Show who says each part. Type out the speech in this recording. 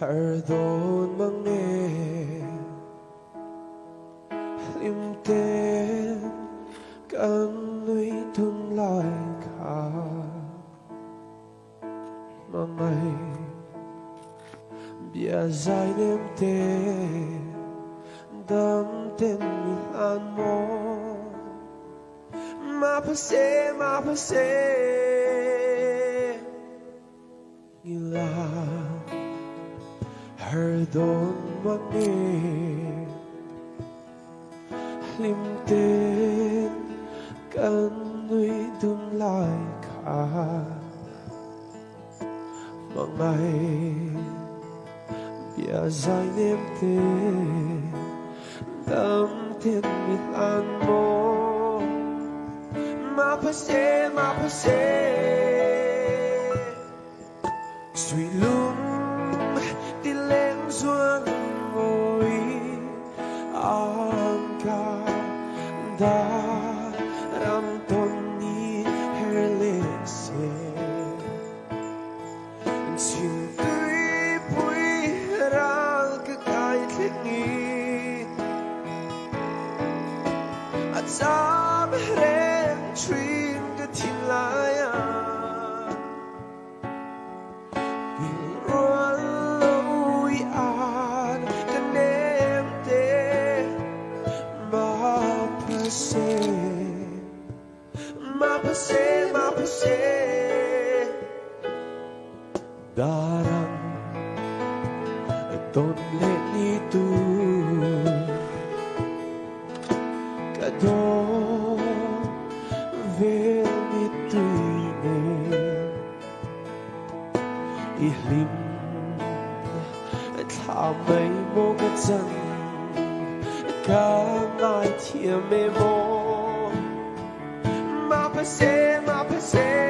Speaker 1: Hardon mangin Hlimten Kano'y thinlai ka Mamay Biyazay nemten Damten milan mo Mapase Ngila Hardon mangin Hlimten Kano'y thinlai ka Mangay Biyazay nemten Damten milan mo Mapase Suy lung Dilem xuân ngồi An ca Da Ram ton ni herlese Chim tươi bụi ra Cực ai thích nghi Sam Ren Trin the thinlai rual loi an kanem te ma pase darang ton le ni tu kado vel ni tu i hlim tha mai mo ka chan ka mai thiam me mo ma pase